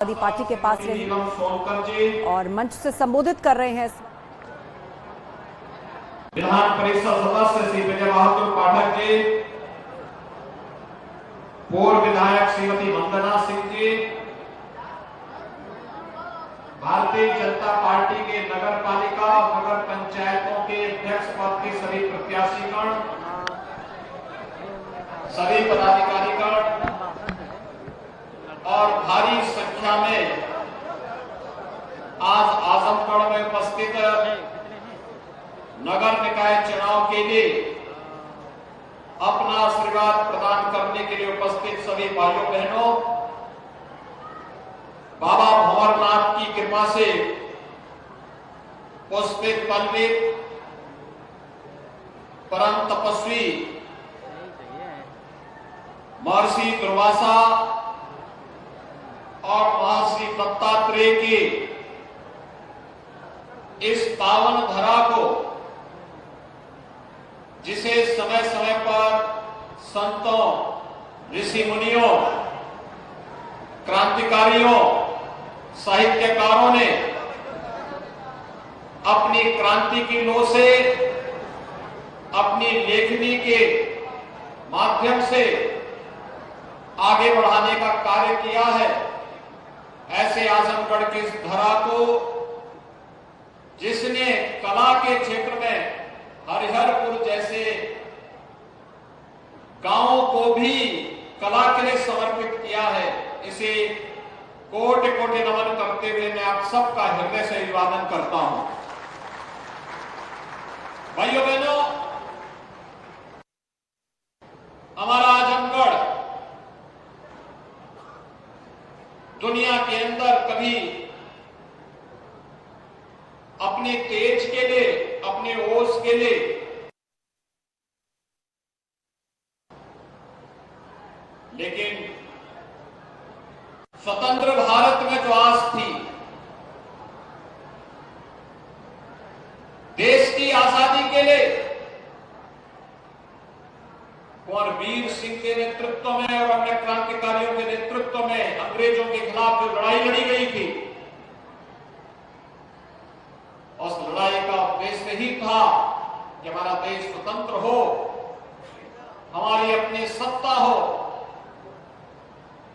Party के पास रही और मंच से संबोधित कर रहे हैं। विधान परिषद सदस्य श्री विजय बहादुर पाठक जी, पूर्व विधायक श्रीमती वंदना सिंह जी, भारतीय जनता पार्टी के नगर पालिका और नगर पंचायतों के अध्यक्ष पद के सभी प्रत्याशीगण, सभी पदाधिकारीगण और भारी संख्या में आज आजमगढ़ में उपस्थित नगर निकाय चुनाव के लिए अपना आशीर्वाद प्रदान करने के लिए उपस्थित सभी भाइयों बहनों, बाबा भंवरनाथ की कृपा से पुष्पित पल्लित परम तपस्वी महर्षि दुर्वासा और महर्षि दत्तात्रेय की इस पावन धरा को, जिसे समय समय पर संतों, ऋषि मुनियों, क्रांतिकारियों, साहित्यकारों ने अपनी क्रांति की लो से, अपनी लेखनी के माध्यम से आगे बढ़ाने का कार्य किया है, ऐसे आजमगढ़ की इस धरा को, जिसने कला के क्षेत्र में हरिहरपुर जैसे गांवों को भी कला के लिए समर्पित किया है, इसे कोटि कोटि नमन करते हुए मैं आप सबका हृदय से अभिवादन करता हूं। भाइयों बहनों, हमारा आजमगढ़ दुनिया के अंदर कभी अपने तेज के लिए, अपने ओज के लिए लेकिन स्वतंत्र भारत में जो आस थी, देश की आजादी के लिए कुंवर वीर सिंह के नेतृत्व में और अन्य क्रांतिकारियों के नेतृत्व में अंग्रेजों के खिलाफ जो लड़ाई लड़ी गई थी, उस लड़ाई का उद्देश्य ही था कि हमारा देश स्वतंत्र हो, हमारी अपनी सत्ता हो,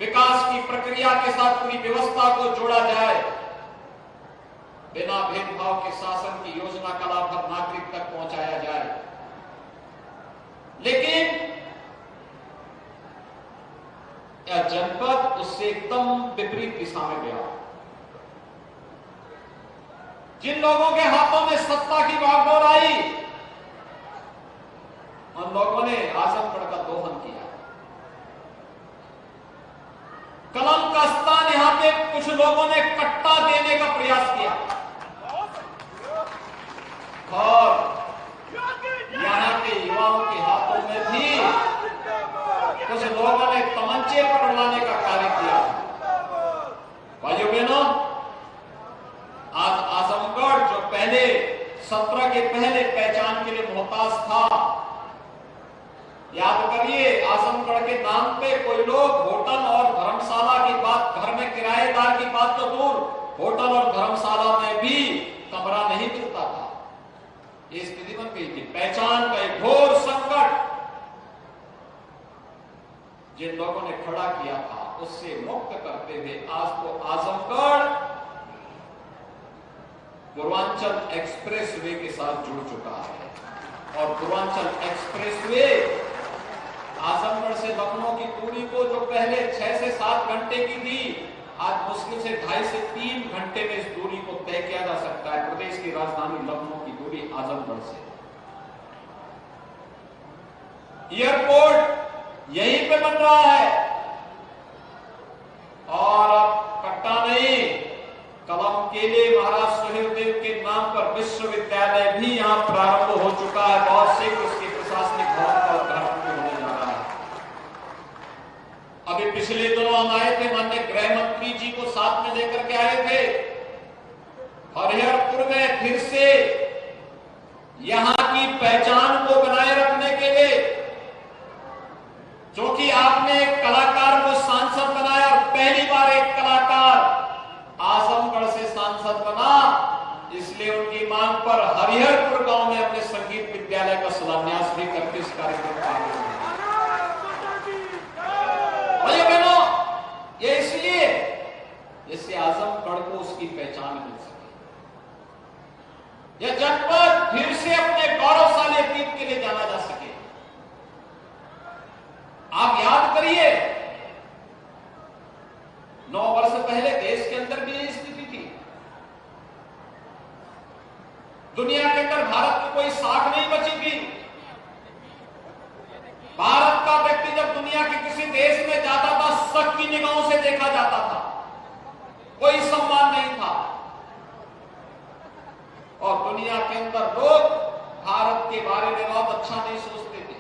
विकास की प्रक्रिया के साथ पूरी व्यवस्था को जोड़ा जाए, बिना भेदभाव के शासन की योजना का लाभ हर नागरिक तक पहुंचाया जाए। लेकिन यह जनपद उससे एकदम विपरीत दिशा में गया। जिन लोगों के हाथों में सत्ता की बागडोर आई, उन लोगों ने आजमगढ़ का दोहन किया। कलम का स्थान यहां पे कुछ लोगों ने कट्टा देने का प्रयास किया और यहां के युवाओं के हाथों में भी कुछ लोगों ने तमंचे पकड़वाने का कार्य किया। भाइयों बहनों, आज आजमगढ़ जो पहले 17 के पहले पहचान के लिए मोहताज था, याद करिए, आजमगढ़ के नाम पे कोई लोग होटल और धर्मशाला की बात, घर में किराएदार की बात तो दूर, होटल और धर्मशाला में भी कमरा नहीं मिलता था। ये स्थिति बन गई थी। पहचान का एक घोर संकट जिन लोगों ने खड़ा किया था, उससे मुक्त करते हुए आज तो आजमगढ़ पूर्वांचल एक्सप्रेसवे के साथ जुड़ चुका है और पूर्वांचल एक्सप्रेसवे आजमगढ़ से लखनऊ की दूरी को, जो पहले 6 से 7 घंटे की थी, आज मुश्किल से 2.5 से 3 घंटे में इस दूरी को तय किया जा सकता है। प्रदेश की राजधानी लखनऊ की दूरी आजमगढ़ से। एयरपोर्ट यहीं पे बन रहा है और अब कट्टा नहीं, कलम के लिए महाराज सुहेलदेव के नाम पर विश्वविद्यालय भी यहां प्रारंभ हो चुका है। बहुत शीघ्र उसकी प्रशासनिक भवन का उद्घाटन होने जा रहा है। अभी पिछले दिनों हम आए थे, माननीय गृह मंत्री जी को साथ में लेकर के आए थे। हरिहरपुर में फिर से यहां की पहचान को बनाए रखने के लिए, जो कि आपने एक कलाकार को सांसद बनाया और पहली बार एक कलाकार पर हरिहरपुर गांव में अपने संगीत विद्यालय का शिलान्यास भी करके इस कार्यक्रम का भाइयों बहनों, ये इसलिए जिससे आजमगढ़ को उसकी पहचान मिल सके, यह जनपद फिर से अपने गौरवशाली अतीत के लिए जाना जा सके। आप याद करिए, 9 वर्ष पहले देश के अंदर भी यही स्थिति थी। दुनिया के अंदर भारत की कोई साख नहीं बची थी। भारत का व्यक्ति जब दुनिया के किसी देश में जाता था, शक की निगाहों से देखा जाता था, कोई सम्मान नहीं था। और दुनिया के अंदर लोग भारत के बारे में बहुत अच्छा नहीं सोचते थे।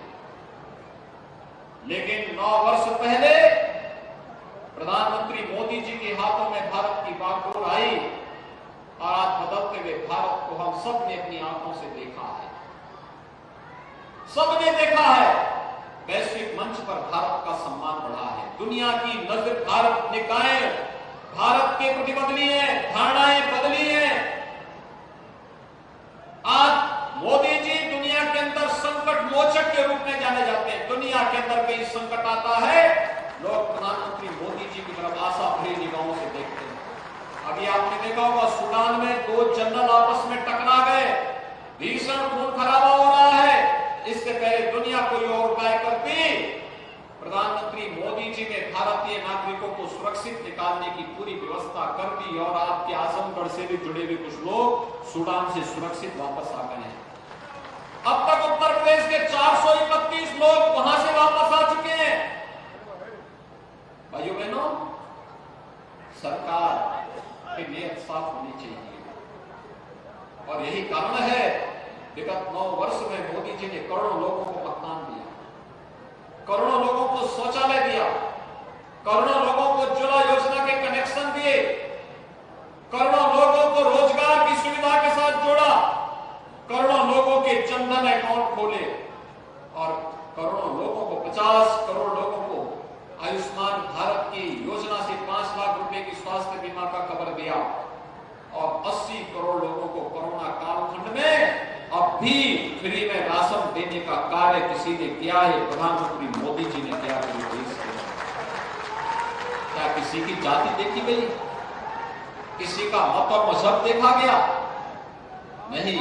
लेकिन 9 वर्ष पहले प्रधानमंत्री मोदी जी के हाथों में भारत की बागडोर आई और आज बदलते हुए भारत को हम सब ने अपनी आंखों से देखा है। सबने देखा है, वैश्विक मंच पर भारत का सम्मान बढ़ा है। दुनिया की नजर भारत, निकाय भारत के प्रति बदली है, धारणाएं बदली हैं। आज मोदी जी दुनिया के अंदर संकट मोचक के रूप में जाने जाते हैं। दुनिया के अंदर कई संकट आता है, लोग प्रधानमंत्री मोदी जी की तरफ आशा भरी निगाहों से देखते हैं। अभी आपने देखा होगा, सूडान में 2 जनरल आपस में टकरा गए, भीषण खून खराबा हो रहा है। इससे पहले दुनिया कोई और उपाय करती, प्रधानमंत्री मोदी जी ने भारतीय नागरिकों को सुरक्षित निकालने की पूरी व्यवस्था कर दी और आपके आजमगढ़ से भी जुड़े हुए कुछ लोग सूडान से सुरक्षित वापस आ गए हैं। अब तक उत्तर प्रदेश के 431 लोग वहां से वापस आ चुके हैं। भाइयों बहनों, सरकार की नीयत साफ होनी चाहिए और यही कारण है विगत 9 वर्ष में मोदी जी ने करोड़ों लोगों को मकान दिया, करोड़ों लोगों को शौचालय दिया, करोड़ों लोगों को उज्ज्वला योजना के कनेक्शन दिए, करोड़ों लोगों को रोजगार की सुविधा के साथ जोड़ा, करोड़ों लोगों के जनधन अकाउंट खोले और करोड़ों लोगों को 50 करोड़ लोगों को आयुष्मान भारत की योजना से 5 लाख रुपए की स्वास्थ्य बीमा का कवर दिया और 80 करोड़ लोगों को कोरोना कालखंड में अब भी फ्री में राशन देने का कार्य किसी ने किया है? प्रधानमंत्री मोदी जी ने किया है। क्या किसी की जाति देखी गई? किसी का मत और मजहब देखा गया? नहीं।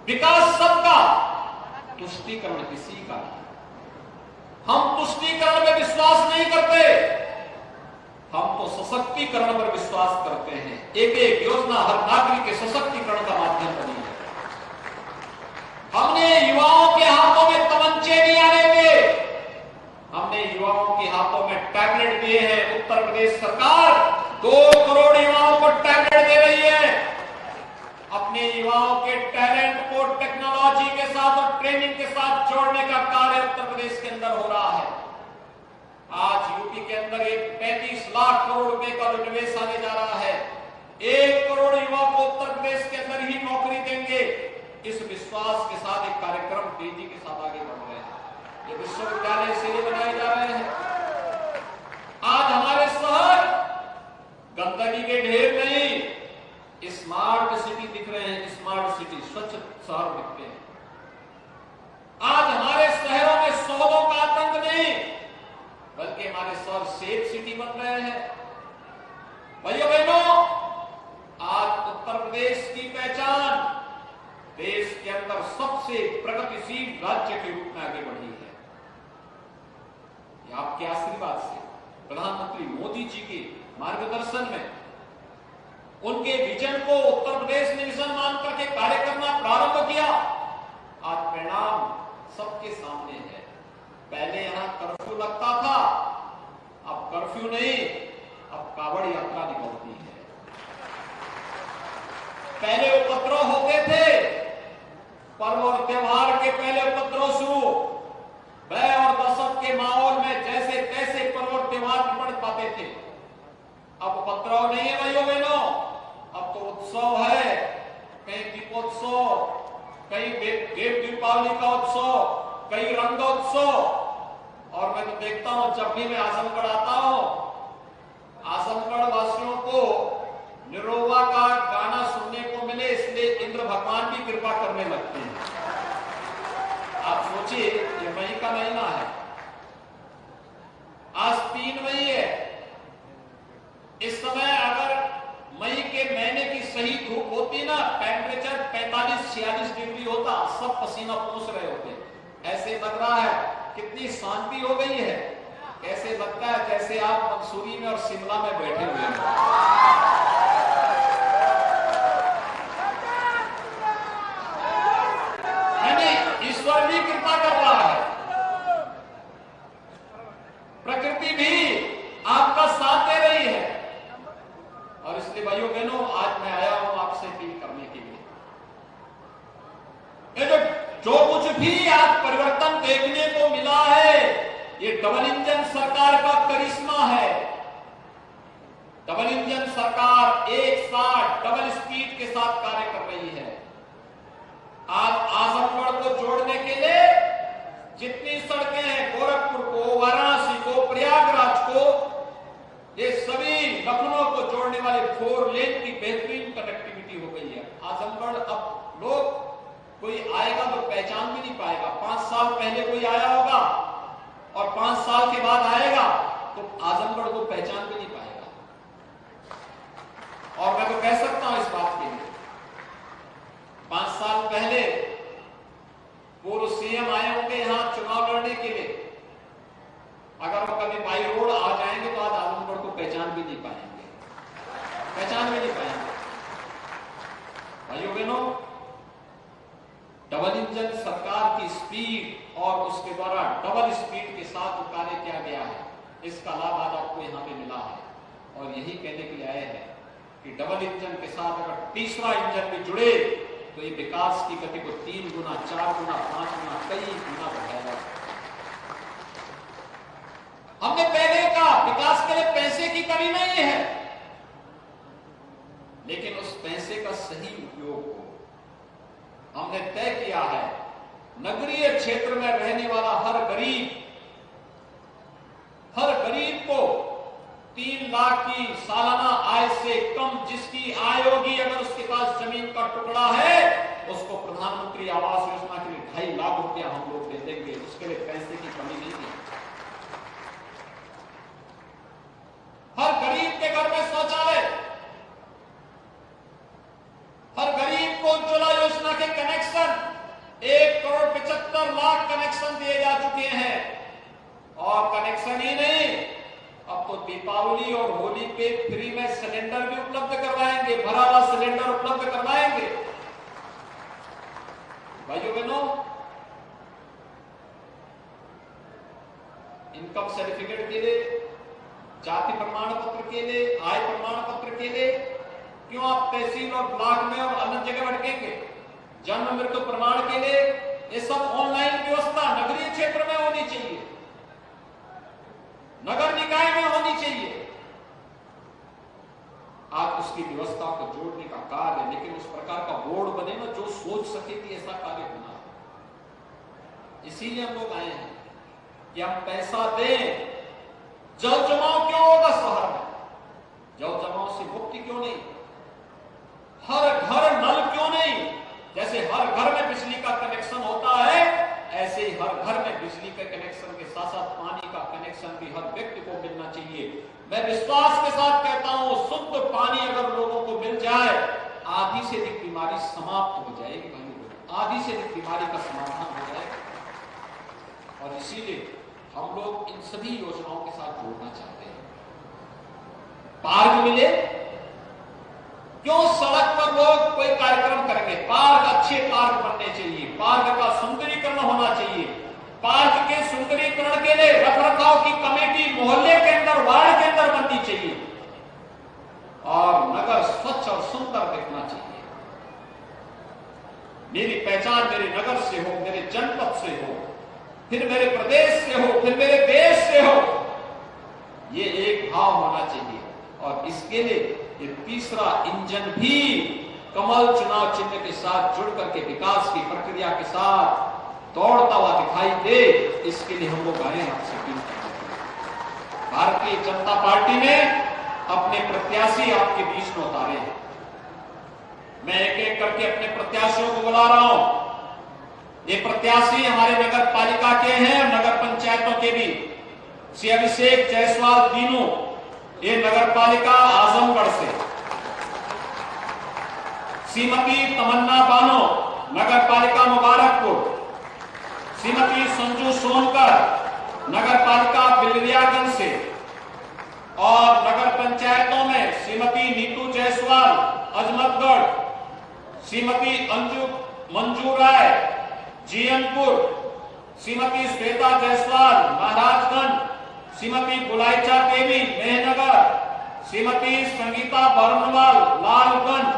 विकास सबका, तुष्टीकरण किसी का नहीं। हम तुष्टीकरण में विश्वास नहीं करते, हम तो सशक्तिकरण पर विश्वास करते हैं। एक एक योजना हर नागरिक के सशक्तिकरण का माध्यम बनी है। हमने युवाओं के हाथों में तमंचे नहीं आने दिए, हमने युवाओं के हाथों में टैबलेट दिए हैं। उत्तर प्रदेश सरकार 2 करोड़ युवाओं को टैबलेट दे रही है। अपने युवाओं के टैलेंट को टेक्नोलॉजी के साथ और ट्रेनिंग के साथ जोड़ने का कार्य उत्तर प्रदेश के अंदर हो रहा है। आज यूपी के अंदर एक 35 लाख करोड़ रुपए का निवेश आने जा रहा है। 1 करोड़ युवा को उत्तर प्रदेश के अंदर ही नौकरी देंगे। इस विश्वास के साथ एक कार्यक्रम तेजी के साथ आगे बढ़ रहे हैं। ये विश्वविद्यालय इसीलिए बनाए जा रहे हैं। आज हमारे शहर गंदगी के ढेर नहीं, स्मार्ट सिटी दिख रहे हैं। स्मार्ट सिटी, स्वच्छ शहर दिखते हैं। आज हमारे शहरों में शोधों का आतंक नहीं, बल्कि हमारे शहर सेफ सिटी बन रहे हैं। भाइयों बहनों, आज उत्तर प्रदेश की पहचान देश के अंदर सबसे प्रगतिशील राज्य के रूप में आगे बढ़ी है। ये आपके आशीर्वाद से, प्रधानमंत्री मोदी जी के मार्गदर्शन में, उनके विजन को उत्तर प्रदेश ने मिशन मान करके कार्य करना प्रारंभ किया। आज परिणाम सबके सामने है। पहले यहां कर्फ्यू लगता था, अब कर्फ्यू नहीं, अब कावड़ यात्रा निकलती है। पहले उपद्रव होते थे, पर्व और त्योहार के पहले उपद्रव शुरू, भय और दहशत के माहौल में जैसे तैसे पर्व और त्योहार निपट पाते थे। अब उपद्रव नहीं है भाइयों बहनों, अब तो उत्सव है। कहीं दीपोत्सव, कहीं देव दीपावली का उत्सव, कहीं रंगोत्सव। और मैं तो देखता हूं, जब भी मैं आजमगढ़ आता हूं, आजमगढ़ वासियों को निरोवा का गाना सुनने को मिले, इसलिए धूप होती ना, टेम्परेचर 45-46 डिग्री होता, सब पसीना पोंछ रहे होते। ऐसे लग रहा है कितनी शांति हो गई है, कैसे लगता है जैसे आप मंसूरी में और शिमला में बैठे हुए हैं। ईश्वर भी कृपा कर रहा है, प्रकृति भी आपका साथ दे रही है। और इसलिए भाइयों बहनों, आज मैं आया हूं आपसे अपील करने के लिए, ये जो कुछ भी आज परिवर्तन देखने को मिला है, ये डबल इंजन सरकार का करिश्मा है। डबल इंजन सरकार एक साथ डबल स्पीड के साथ कार्य कर रही है। आज आजमगढ़ को जोड़ने के लिए जितनी सड़कें हैं, गोरखपुर को, वाराणसी को, प्रयागराज को, ये सभी लखनऊ को जोड़ने वाले 4 लेन की बेहतरीन कनेक्टिविटी हो गई है। आजमगढ़ अब लोग, कोई आएगा तो पहचान भी नहीं पाएगा। 5 साल पहले कोई आया होगा और 5 साल के बाद आएगा तो आजमगढ़ को पहचान भी नहीं पाएगा। और मैं तो कह सकता हूं इस बात के लिए, 5 साल पहले पूर्व सीएम आए होंगे यहां चुनाव लड़ने के लिए, अगर वो कभी बाई रोड आ जाएंगे तो आज आजमगढ़ को पहचान भी नहीं पाएंगे, पहचान भी नहीं पाएंगे। भाइयों बहनों, डबल इंजन सरकार की स्पीड और उसके द्वारा डबल स्पीड के साथ कार्य किया गया है, इसका लाभ आज आपको यहां पे मिला है। और यही कहने के लिए आए हैं कि डबल इंजन के साथ अगर तीसरा इंजन भी जुड़े तो ये विकास की गति को 3 गुना, 4 गुना, 5 गुना, कई गुना बढ़ाएगा। हमने पहले कहा विकास के लिए पैसे की कमी नहीं है, लेकिन उस पैसे का सही उपयोग हो। हमने तय किया है नगरीय क्षेत्र में रहने वाला हर गरीब को 3 लाख की सालाना आय से कम जिसकी आय होगी, अगर उसके पास जमीन का टुकड़ा है, उसको प्रधानमंत्री आवास योजना के लिए 2.5 लाख रुपया हम लोग दे देंगे। उसके लिए पैसे की कमी नहीं है। हर गरीब के घर में शौचालय, हर गरीब को उज्ज्वला योजना के कनेक्शन, 1,75,00,000 कनेक्शन दिए जा चुके हैं। और कनेक्शन ही नहीं, अब तो दीपावली और होली पे फ्री में सिलेंडर भी उपलब्ध करवाएंगे, भरा हुआ सिलेंडर उपलब्ध करवाएंगे। भाइयों बहनों, इनकम सर्टिफिकेट के लिए, जाति प्रमाण पत्र के लिए, आय प्रमाण पत्र के लिए क्यों आप तहसील और ब्लॉक में और अन्य जगह भटकेंगे? जन्म मृत्यु प्रमाण के लिए ये सब ऑनलाइन व्यवस्था नगरीय क्षेत्र में होनी चाहिए, नगर निकाय में होनी चाहिए। आप उसकी व्यवस्था को जोड़ने का कार्य, लेकिन उस प्रकार का बोर्ड बने ना जो सोच सके कि ऐसा कार्य होना है। इसीलिए हम लोग आए हैं कि हम पैसा दें। जल जमाव क्यों होगा शहर में? जल जमाव से मुक्ति क्यों नहीं? हर घर नल क्यों नहीं? जैसे हर घर में बिजली का कनेक्शन होता है, ऐसे ही हर घर में बिजली के कनेक्शन के साथ साथ पानी का कनेक्शन भी हर व्यक्ति को मिलना चाहिए। मैं विश्वास के साथ कहता हूं, शुद्ध पानी अगर लोगों को मिल जाए, आधी से अधिक बीमारी समाप्त हो जाएगी। आधी से अधिक बीमारी का समाधान हो जाएगा। और इसीलिए हम लोग इन सभी योजनाओं के साथ जोड़ना चाहते हैं। पार्क मिले, क्यों सड़क पर लोग कोई कार्यक्रम करेंगे? पार्क, अच्छे पार्क बनने चाहिए, पार्क का सुंदरीकरण होना चाहिए। पार्क के सुंदरीकरण के लिए रखरखाव की कमेटी मोहल्ले के अंदर, वार्ड के अंदर बननी चाहिए और नगर स्वच्छ और सुंदर दिखना चाहिए। मेरी पहचान मेरे नगर से हो, मेरे जनपद से हो, फिर मेरे प्रदेश से हो, फिर मेरे देश से हो, ये एक भाव होना चाहिए। और इसके लिए ये तीसरा इंजन भी कमल चुनाव चिन्ह के साथ जुड़ करके विकास की प्रक्रिया के साथ दौड़ता हुआ दिखाई दे, इसके लिए हम लोग आए आपसे अपील करते हैं। भारतीय जनता पार्टी ने अपने प्रत्याशी आपके बीच में उतारे हैं। मैं एक एक करके अपने प्रत्याशियों को बुला रहा हूं। ये प्रत्याशी हमारे नगर पालिका के हैं और नगर पंचायतों के भी। श्री अभिषेक जायसवाल दीनू, ये नगर पालिका आजमगढ़ से। श्रीमती तमन्ना बानो, नगर पालिका मुबारकपुर, श्रीमती संजू सोनकर, नगर पालिका बिलरियागंज से, और नगर पंचायतों में श्रीमती नीतू जायसवाल, अजमतगढ़, श्रीमती मंजू राय, जीएनपुर, श्रीमती श्वेता जायसवाल, महाराजगंज, श्रीमती बुलाईचा देवी, मेहनगर, श्रीमती संगीता बरनवाल, लालगंज,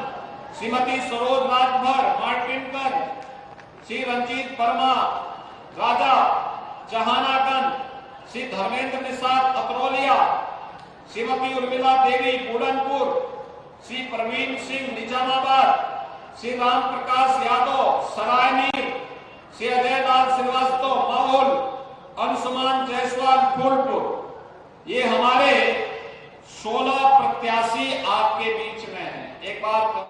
श्रीमती सरोज राजभर, मार्टिनगंज, श्री रंजीत वर्मा, राजा जहानागंज, श्री धर्मेंद्र निषाद, अकरोलिया, श्रीमती उर्मिला देवी, बूढ़नपुर, श्री प्रवीण सिंह, निजामाबाद, श्री राम प्रकाश यादव, सरायनीर, श्री अजय लाल श्रीवास्तव, माहौल, अंशुमान जायसवाल, फूलपुर। ये हमारे 16 प्रत्याशी आपके बीच में हैं। एक बार